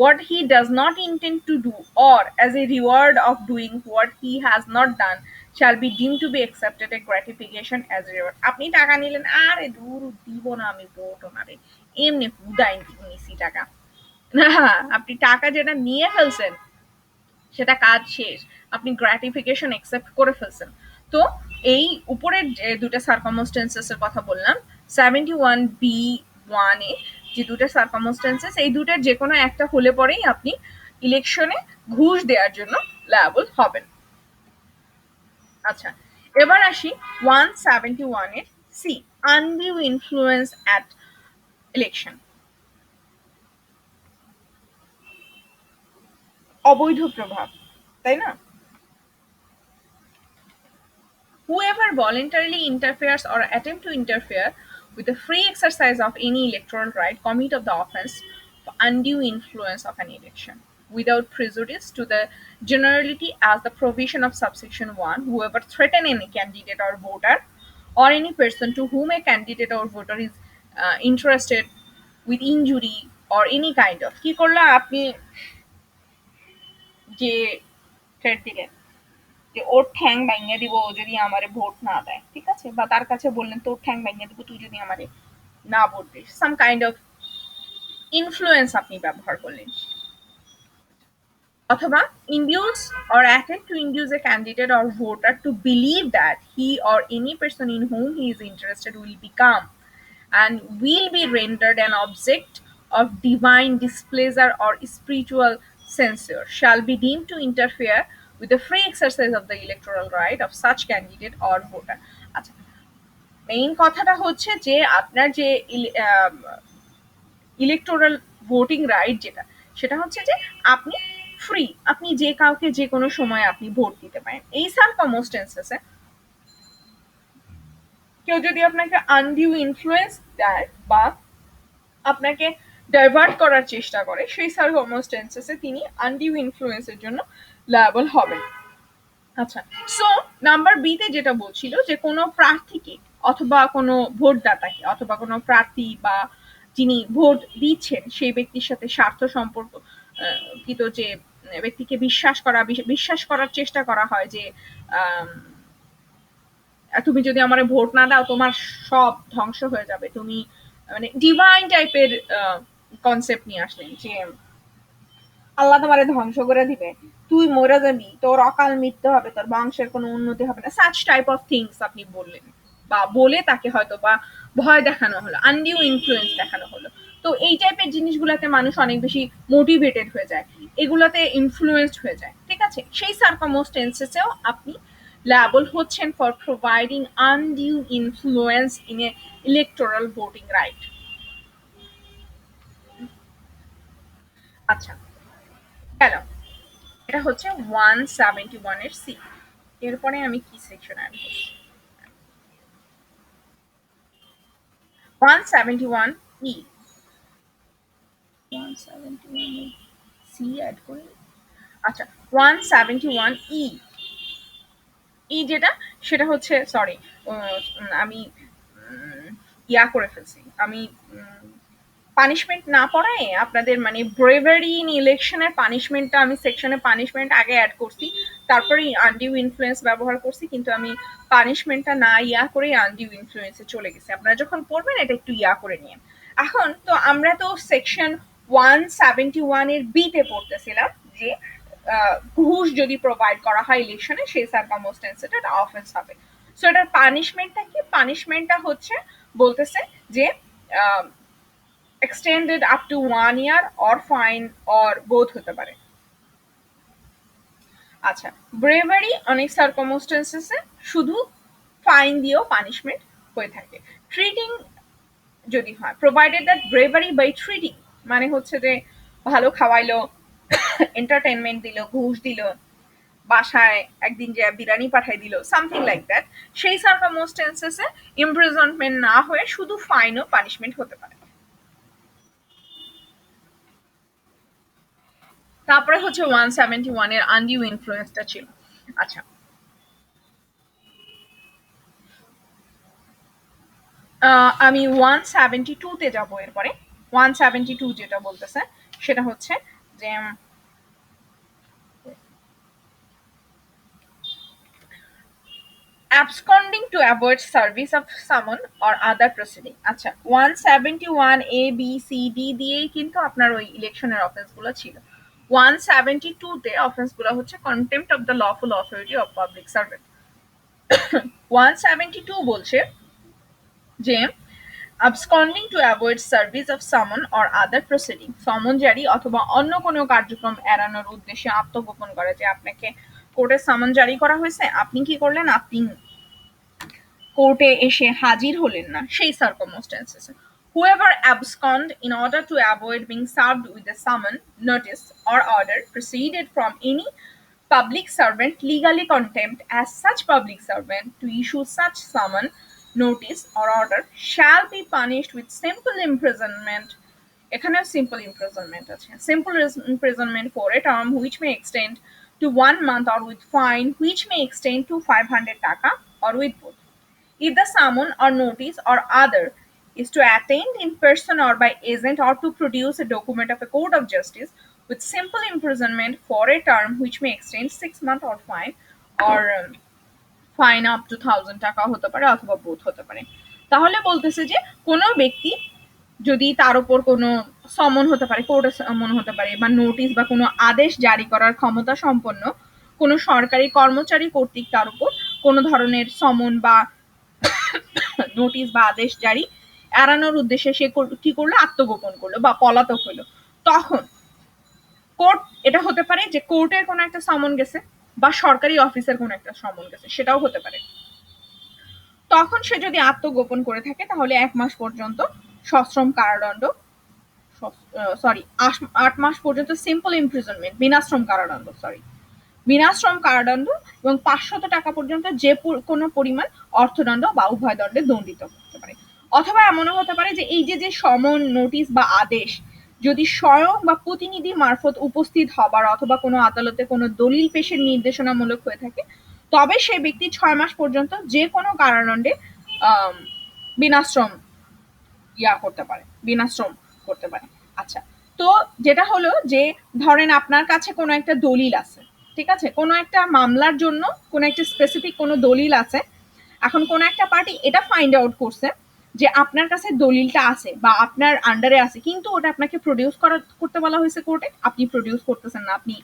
what he does not intend to do or as a reward of doing what he has not done shall be deemed to be accepted a gratification as a reward. আপনি টাকা নিলেন, আরে দূর দিব না আমি vote ওনারে, এমনি হুদাই নিছি টাকা না, আপনি টাকা যেটা নিয়ে ফেলছেন সেটা কাজ শেষ, আপনি গ্র্যাটিফিকেশন অ্যাকসেপ্ট করে ফেলছেন। তো এই উপরের যে দুটো সার্কামস্টেন্সেস এর কথা বললাম 71B1 এ যে দুটো সার্কামস্টেন্সেস, এই দুটোর যে কোনো একটা হলে পরেই আপনি ইলেকশনে ঘুষ দেওয়ার জন্য লায়াবল হবেন। আচ্ছা, এবার আসি 171 এর C, undue influence at election, অবৈধ প্রভাব, তাই না? Whoever voluntarily interferes or attempt to interfere with the free exercise of any electoral right commit of the offence of undue influence of an election without prejudice to the generality as the provision of subsection 1, whoever threaten any candidate or voter or any person to whom a candidate or voter is interested with injury or any kind of, কি করলা আপনি যে threat দিলেন, যে ওর ঠ্যাং ভাঙিয়ে দিব ও যদি আমারে ভোট না দেয়, ঠিক আছে, বা তার কাছে বললেন তোর ঠ্যাং ভাঙিয়ে দিব তুই যদি আমারে না vote this, some kind of influence আপনি ব্যবহার করলেন। অথবা induce or attempt to induce a candidate or voter to believe that he or any person in whom he is interested will become and will be rendered an object of divine displeasure or spiritual censure shall be deemed to interfere with the free exercise of the electoral right of such candidate or voter। আচ্ছা, main কথাটা হচ্ছে যে আপনার যে electoral voting right যেটা, সেটা হচ্ছে যে আপনি ফ্রি, আপনি যে কাউকে যে কোনো সময় আপনি ভোট দিতে পারেন। এই সার্কামস্টেন্সেসে কেউ যদি আপনাকে আনডিউ ইনফ্লুয়েন্স দেয় বা আপনাকে ডাইভার্ট করার চেষ্টা করে, সেই সার্কামস্টেন্সেসে তিনি আনডিউ ইনফ্লুয়েন্সের জন্য লায়াবল হবেন। আচ্ছা, সো নাম্বার বি তে যেটা বলছিল যে কোনো প্রার্থীকে অথবা কোনো ভোটদাতাকে অথবা কোনো প্রার্থী বা যিনি ভোট দিচ্ছেন সেই ব্যক্তির সাথে স্বার্থ সম্পর্ক কৃত যে ব্যক্তিকে বিশ্বাস করার চেষ্টা করা হয় যে আম, তুমি যদি আমার ভোট না দাও তোমার সব ধ্বংস হয়ে যাবে, তুমি মানে ডিভাইন টাইপের কনসেপ্ট নিয়ে আসলেন যে আল্লাহ তোমারে ধ্বংস করে দিবে, তুই মরে যাবি, তোর অকাল মৃত্যু হবে, তোর বংশের কোনো উন্নতি হবে না, সাচ টাইপ অফ থিংস আপনি বললেন বা বলে তাকে হয়তো বা ভয় দেখানো হলো, আনডিউ ইনফ্লুয়েন্স দেখানো হলো। তো এই টাইপের জিনিসগুলোতে মানুষ অনেক বেশি মোটিভেটেড হয়ে যায়, এগুলাতে ইনফ্লুয়েন্সড হয়ে যায়, ঠিক আছে। সেই সার্কামস্টেন্সেসেও আপনি liable হচ্ছেন for providing undue influence in a electoral voting right. আচ্ছা, গেল, এটা হচ্ছে 171 এর সি। এরপরে আমি কি সেকশন অ্যাড করছি? 171 ই। 171 সি অ্যাড করি। আচ্ছা, 171 ই। ই যেটা, সেটা হচ্ছে সরি, আমি ইয়া করে ফেলছি, আমি পানিশমেন্ট না পড়ায় আপনাদের মানে ব্রেভারি ইন ইলেকশনের পানিশমেন্টটা আমি সেকশনে পানিশমেন্ট আগে অ্যাড করছি, তারপরে আনডিউ ইনফ্লুয়েন্স ব্যবহার করছি, কিন্তু আমি পানিশমেন্টটা না ইয়া করে আনডিউ ইনফ্লুয়েন্সে চলে গেছি। আপনারা যখন পড়বেন এটা একটু ইয়া করে নিন। এখন তো আমরা তো সেকশন 171 এর বিতে পড়তেছিলাম যে ঘুষ যদি প্রোভাইড করা হয় ইলেকশনে সেই সার্কামস্টেন্সে এটা অফেন্স হবে। সো এটার পানিশমেন্টটা কি? পানিশমেন্টটা হচ্ছে বলতেছে যে extended up to 1 year or fine or both হতে পারে। আচ্ছা, ব্রেভারি অনেক সার্কামস্টেন্সেসে শুধু ফাইন দিয়েও পানিশমেন্ট হয়ে থাকে। ট্রিটিং যদি হয়, provided that bribery by treating মানে হচ্ছে যে ভালো খাওয়াইলো, এন্টারটেনমেন্ট দিল, ঘুষ দিল, বাসায় একদিন যে বিরিয়ানি পাঠাই দিল, সামথিং লাইক দ্যাট, সেই সার্কামস্টেন্সেসে ইমপ্রিজনমেন্ট না হয়ে শুধু ফাইন ও পানিশমেন্ট হতে পারে। তারপরে হচ্ছে 171 এর আনডিউ ইনফ্লুয়েন্সটা ছিল। আচ্ছা, আমি 172 তে যাব। এরপরে 172 যেটা বলতেছে সেটা হচ্ছে যে absconding to avoid service of summon or other proceeding। আচ্ছা, 171 এ বি সি ডি দিয়েই কিন্তু আপনার ওই ইলেকশনের অফেন্স গুলো ছিল। 172 তে অফেন্স গুলো হচ্ছে contempt of the lawful authority of public servant. 172 বলছে যে absconding to avoid service of summon or other proceeding, সমন জারি অথবা অন্য কোনো কার্যক্রম এড়ানোর উদ্দেশ্যে আত্মগোপন করে, যে আপনাকে কোর্টে সামন জারি করা হয়েছে, আপনি কি করলেন, আপনি কোর্টে এসে হাজির হলেন না, সেই circumstances. Whoever abscond in order to avoid being served with a summon, notice, or order proceeded from any public servant legally contempt as such public servant to issue such summon, notice, or order shall be punished with simple imprisonment। এখানে simple imprisonment আছে, simple imprisonment for a term which may extend two 1 month or with fine which may extend to 500 টাকা or with both। If the summon or notice or other is to attend in person or by agent or to produce a document of a court of justice with simple imprisonment for a term which may extend 6 months or fine or fine up to 1000 টাকা হতে পারে, অথবা both হতে পারে। তাহলে বলতেছে যে কোনো ব্যক্তি যদি তার উপর কোনো সমন হতে পারে, কোর্টে সমন হতে পারে, বা নোটিশ বা কোনো আদেশ জারি করার ক্ষমতা সম্পন্ন কোনো সরকারি কর্মচারী কর্তৃক তার উপর কোনো ধরনের সমন বা নোটিশ বা আদেশ জারি এড়ানোর উদ্দেশ্যে সে কি করলো, আত্মগোপন করলো বা পলাতক হলো, তখন কোর্ট, এটা হতে পারে যে কোর্টের কোনো একটা সমন গেছে বা সরকারি অফিসের কোনো একটা সমন গেছে, সেটাও হতে পারে। তখন সে যদি আত্মগোপন করে থাকে তাহলে 1 মাস পর্যন্ত সশ্রম কারাদণ্ড, সরি 8 মাস পর্যন্ত সিম্পল ইমপ্রিজনমেন্ট, বিনাশ্রম কারাদণ্ড, সরি বিনাশ্রম কারাদণ্ড, এবং 500 টাকা পর্যন্ত যে কোনো পরিমাণ অর্থদণ্ড বা উভয় দণ্ডে দণ্ডিত হতে পারে। অথবা এমনও হতে পারে যে এই যে সমন, নোটিশ বা আদেশ যদি স্বয়ং বা প্রতিনিধি মারফত উপস্থিত হবার অথবা কোনো আদালতে কোনো দলিল পেশের নির্দেশনামূলক হয়ে থাকে, তবে সে ব্যক্তি 6 মাস পর্যন্ত যে কোনো কারাদণ্ডে বিনাশ্রম করতে পারে, বিনাশ্রম করতে পারে। আচ্ছা, তো যেটা হলো যে ধরেন আপনার কাছে কোনো একটা দলিল আছে, ঠিক আছে, কোনো একটা মামলার জন্য কোনো একটা স্পেসিফিক কোনো দলিল আছে। এখন কোনো একটা পার্টি এটা ফাইন্ড আউট করছে যে আপনার কাছে দলিলটা আছে বা আপনার আন্ডারে আছে, কিন্তু ওটা আপনাকে প্রডিউস করতে বলা হয়েছে কোর্টে, আপনি প্রডিউস করতেছেন না, আপনি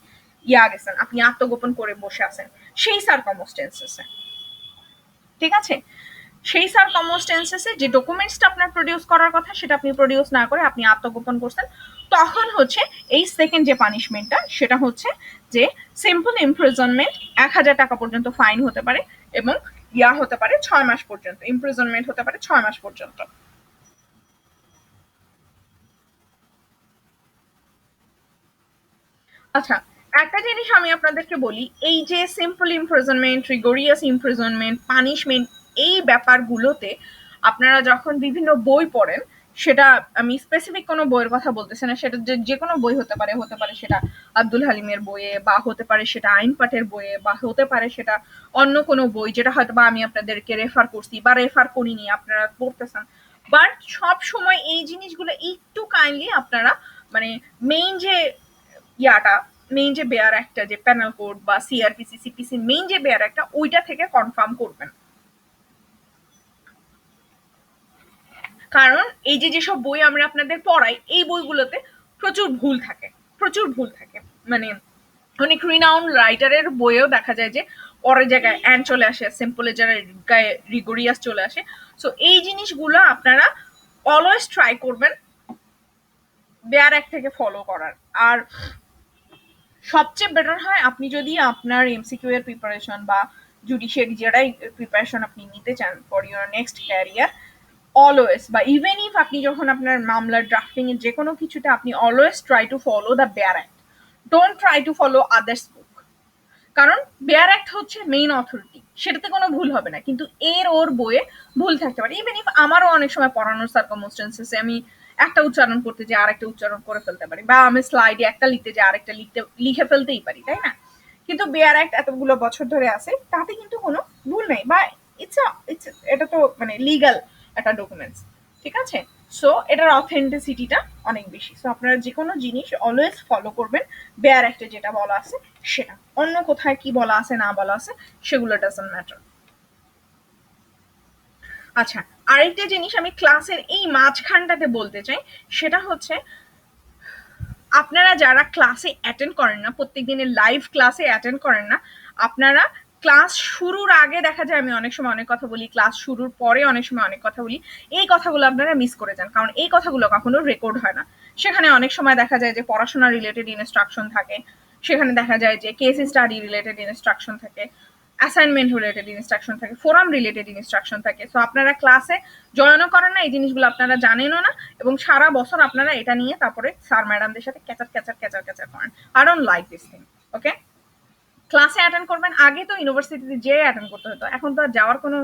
গেছেন, আপনি আত্মগোপন করে বসে আছেন সেই সার্কামস্টেন্সেসে, ঠিক আছে, সেই সার্কামস্টেন্সেসে যে ডকুমেন্টসটা আপনার প্রডিউস করার কথা সেটা আপনি প্রডিউস না করে আপনি আত্মগোপন করছেন, তখন হচ্ছে এই সেকেন্ড যে পানিশমেন্টটা সেটা হচ্ছে যে সিম্পল ইমপ্রিজনমেন্ট, 1000 টাকা পর্যন্ত ফাইন হতে পারে, এবং হতে পারে 6 মাস পর্যন্ত, ইমপ্রিজনমেন্ট হতে পারে 6 মাস পর্যন্ত। আচ্ছা, একটা জিনিস আমি আপনাদেরকে বলি, এই যে সিম্পল ইমপ্রিজনমেন্ট, রিগোরিয়াস ইমপ্রিজনমেন্ট, পানিশমেন্ট, এই ব্যাপারগুলোতে আপনারা যখন বিভিন্ন বই পড়েন, সেটা আমি স্পেসিফিক কোনো বইয়ের কথা বলতেছি না, সেটা যে কোনো বই হতে পারে, হতে পারে সেটা আব্দুল হালিমের বইয়ে, বা হতে পারে সেটা আইন পাঠের বইয়ে, বা হতে পারে সেটা অন্য কোনো বই যেটা হয়তো বা আমি আপনাদেরকে রেফার করছি বা রেফার করিনি, আপনারা পড়তেছেন। বাট সব সময় এই জিনিসগুলো একটু কাইন্ডলি আপনারা মানে মেইন যে ইয়াটা, মেইন যে বেয়ার একটা যে প্যানেল কোড বা সিআরপিসি সিপিসি মেইন যে বেয়ার একটা, ওইটা থেকে কনফার্ম করবেন। কারণ এই যে যেসব বই আমরা আপনাদের পড়াই, এই বইগুলোতে প্রচুর ভুল থাকে, প্রচুর ভুল থাকে, মানে অনেক রিনাউন্ড রাইটারের বইয়েও দেখা যায় যে পরের জায়গায় অ্যান্ড চলে আসে, সিম্পলের জায়গায় গায়ে রিগোরিয়াস চলে আসে। সো এই জিনিসগুলো আপনারা অলওয়েজ ট্রাই করবেন বেয়ার এক থেকে ফলো করার। আর সবচেয়ে বেটার হয় আপনি যদি আপনার এমসিকিউ এর প্রিপারেশন বা জুডিশিয়ারি যেটাই প্রিপারেশন আপনি নিতে চান for your next career, always, বা ইভেন ইফ আপনি যখন আপনার মামলার ড্রাফটিং এর যে কোনো কিছুতে, আপনি always try to follow the bare act, don't try to follow others book. কারণ বেয়ার অ্যাক্ট হচ্ছে মেইন অথরিটি, সেটাতে কোনো ভুল হবে না, কিন্তু এর ওর বইয়ে ভুল থাকতে পারে। ইভেন ইফ আমারও অনেক সময় পড়ানোর সার্কামস্টেন্সেসে আমি একটা উচ্চারণ করতে যে আরেকটা উচ্চারণ করে ফেলতে পারি, বা আমি স্লাইডে একটা লিখতে যে আরেকটা লিখে ফেলতেই পারি, তাই না? কিন্তু বেয়ার অ্যাক্ট এতগুলো বছর ধরে আছে, তাতে কিন্তু কোনো ভুল নেই, বা ইটস এটা তো মানে লিগাল একটা ডকুমেন্টস, ঠিক আছে? সো এটার অথেন্টিসিটিটা অনেক বেশি। সো আপনারা যে কোনো জিনিস অলওয়েজ ফলো করবেন বেয়ার অ্যাক্টে যেটা বলা আছে সেটা, অন্য কোথায় কি বলা আছে না বলা আছে সেগুলো ডাজন্ট ম্যাটার। আচ্ছা, আরেকটা জিনিস আমি ক্লাসের এই মাঝখানটাতে বলতে চাই, সেটা হচ্ছে আপনারা যারা ক্লাসে অ্যাটেন্ড করেন না, প্রত্যেক দিনের লাইভ ক্লাসে অ্যাটেন্ড করেন না, আপনারা ক্লাস শুরুর আগে দেখা যায় আমি অনেক সময় অনেক কথা বলি, ক্লাস শুরুর পরে অনেক সময় অনেক কথা বলি, এই কথাগুলো আপনারা মিস করে যান, কারণ এই কথাগুলো কখনো রেকর্ড হয় না। সেখানে অনেক সময় দেখা যায় যে পড়াশোনা রিলেটেড ইনস্ট্রাকশন থাকে, সেখানে দেখা যায় যে কেস স্টাডি রিলেটেড ইনস্ট্রাকশন থাকে, অ্যাসাইনমেন্ট রিলেটেড ইনস্ট্রাকশন থাকে, ফোরাম রিলেটেড ইনস্ট্রাকশন থাকে। সো আপনারা ক্লাসে জয়েনও করেন না, এই জিনিসগুলো আপনারা জানেনও না, এবং সারা বছর আপনারা এটা নিয়ে তারপরে স্যার ম্যাডামদের সাথে ক্যাচার ক্যাচার ক্যাচার ক্যাচার করেন। I don't like this thing. Okay, ক্লাসে অ্যাটেন্ড করবেন, আগে তো ইউনিভার্সিটিতে যেয়ে অ্যাটেন্ড করতে হতো, এখন তো আর যাওয়ার কোনো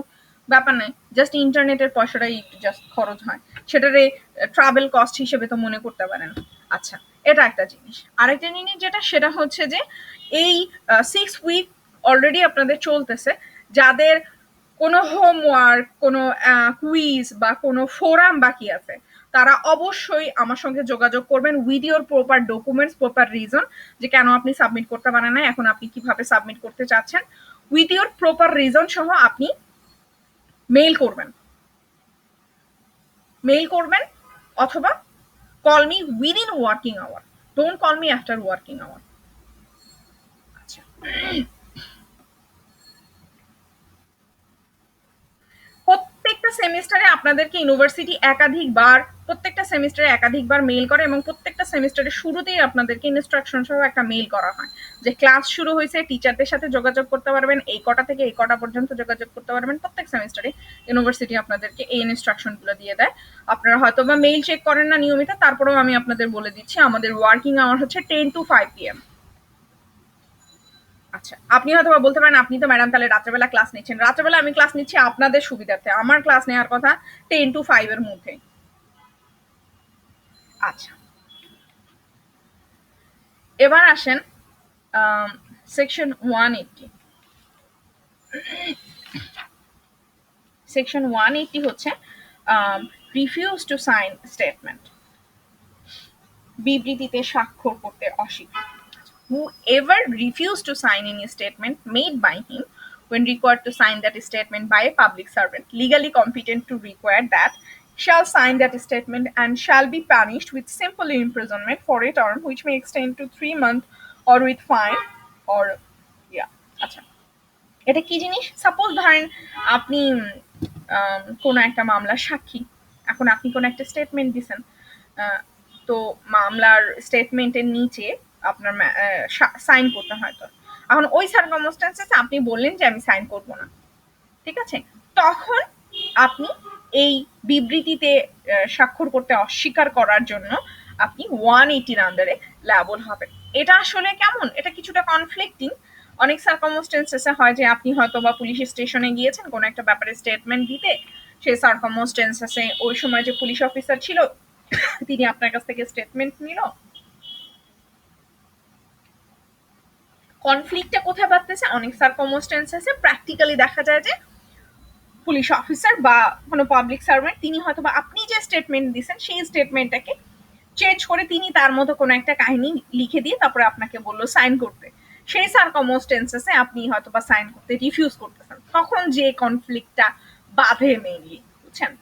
ব্যাপার নাই, জাস্ট ইন্টারনেটের পয়সাটাই একটু জাস্ট খরচ হয়, সেটারে ট্রাভেল কস্ট হিসেবে তো মনে করতে পারেন। আচ্ছা, এটা একটা জিনিস। আরেকটা জিনিস যেটা, সেটা হচ্ছে যে এই 6 উইক অলরেডি আপনাদের চলতেছে, যাদের কোনো হোমওয়ার্ক, কোনো কুইজ বা কোনো ফোরাম বাকি আছে, তারা অবশ্যই আমার সঙ্গে যোগাযোগ করবেন with your proper documents, proper reason যে কেন আপনি সাবমিট করতে পারেন না, এখন আপনি কিভাবে সাবমিট করতে চাচ্ছেন। উইথ ইউর প্রপার রিজন সহ আপনি মেইল করবেন অথবা call me within working hour, don't call me after working hour. আচ্ছা, প্রত্যেকটা সেমিস্টারে আপনাদেরকে ইউনিভার্সিটি প্রত্যেকটা সেমিস্টারে একাধিকবার মেইল করে এবং প্রত্যেকটা সেমিস্টারের শুরুতেই আপনাদেরকে ইনস্ট্রাকশন সহ একটা মেইল করা হয় যে ক্লাস শুরু হয়েছে, টিচারদের সাথে যোগাযোগ করতে পারবেন, এই কটা থেকে এই কটা পর্যন্ত যোগাযোগ করতে পারবেন। প্রত্যেক সেমিস্টারে ইউনিভার্সিটি আপনাদেরকে এই ইনস্ট্রাকশনগুলো দিয়ে দেয়। আপনারা হয়তো বা মেইল চেক করেন না নিয়মিত, তারপরেও আমি আপনাদের বলে দিচ্ছি আমাদের ওয়ার্কিং আওয়ার হচ্ছে 10 to 5 PM। আচ্ছা, আপনি হয়তো বলতে পারেন আপনি তো ম্যাডাম তাহলে রাত্রেবেলা ক্লাস নিচ্ছেন। রাত্রেবেলা আমি ক্লাস নিচ্ছি আপনাদের সুবিধার্থে, আমার ক্লাস নেওয়ার কথা 10 to 5 এর মধ্যে। আচ্ছা, এবার আসেন সেকশন 180। সেকশন 180 হচ্ছে রিফিউজ টু সাইন স্টেটমেন্ট, বিবৃতিতে স্বাক্ষর করতে অস্বীকার। Whoever refused to sign any statement made by him when required to sign that statement by a public servant legally competent to require that shall sign that statement and shall be punished with simple imprisonment for a term which may extend to 3 months or with fine or yeah। আচ্ছা, এটা কি জিনিস? Suppose ধরেন আপনি কোনো একটা মামলার সাক্ষী, এখন আপনি কোনো একটা স্টেটমেন্ট দিছেন, তো মামলার স্টেটমেন্টের নিচে আপনার সাইন করতে হয়। তো এখন ওই সার্কামস্টেন্সেস আপনি বললেন যে আমি সাইন করব না, ঠিক আছে, তখন আপনি এই বিবৃতিতে স্বাক্ষর করতে অস্বীকার করার জন্য আপনি 180 আন্ডারে লায়াবল হবেন। এটা আসলে কেমন, এটা কিছুটা কনফ্লিক্টিং। অনেক সার্কামস্টেন্সেসে হয় যে আপনি হয়তো বা পুলিশ স্টেশনে গিয়েছেন কোনো একটা ব্যাপারে স্টেটমেন্ট দিতে, সেই সার্কামস্টেন্সেসে ওই সময় যে পুলিশ অফিসার ছিল তিনি আপনার কাছ থেকে স্টেটমেন্ট নিল। কনফ্লিক্টটা কোথায় বাড়তেছে? অনেক সার্কামস্টেন্সেসে প্র্যাকটিক্যালি দেখা যায় যে পুলিশ অফিসার বা কোনো পাবলিক সার্ভেন্ট তিনি হয়তো বা আপনি যে স্টেটমেন্ট দিচ্ছেন সেই স্টেটমেন্টটাকে চেঞ্জ করে তিনি তার মতো কোনো একটা কাহিনী লিখে দিয়ে তারপরে আপনাকে বললো সাইন করতে। সেই সার্কামস্টেন্সেসে আপনি হয়তো বা সাইন করতে রিফিউজ করতেছেন, তখন যে কনফ্লিক্টটা বাধে মেইনলি, বুঝছেন?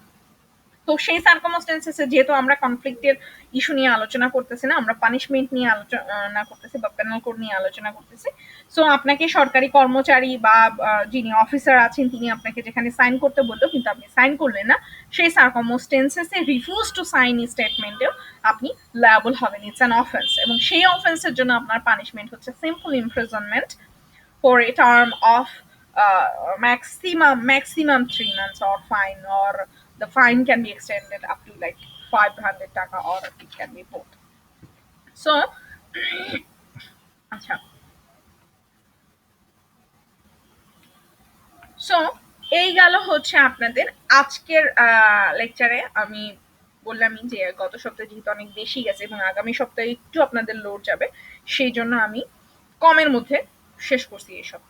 তো সেই সার্কামস্টেন্সেসে যেহেতু আমরা কনফ্লিক্টের ইস্যু নিয়ে আলোচনা করতেছি না, আমরা পানিশমেন্ট নিয়ে আলোচনা করতেছি বা পেনাল কোড নিয়ে আলোচনা করতেছি। সো আপনাকে সরকারি কর্মচারী বা যিনি অফিসার আছেন তিনি আপনাকে যেখানে সাইন করতে বললো কিন্তু আপনি সাইন করলেন না, সেই সার্কামস্টেন্সেসে রিফিউজ টু সাইন স্টেটমেন্টেও আপনি লায়াবল হবেন। ইটস অ্যান অফেন্স এবং সেই অফেন্সের জন্য আপনার পানিশমেন্ট হচ্ছে simple imprisonment for a term of maximum 3 months or fine, or the fine can be extended up to like 500 taka or it can be both. So আচ্ছা, so এই গেল হচ্ছে আপনাদের আজকের লেকচারে। আমি বললামই যে গত সপ্তাহে যেহেতু অনেক বেশি গেছে এবং আগামী সপ্তাহে একটু আপনাদের লোড যাবে, সেই জন্য আমি কমের মধ্যে শেষ করছি এসব।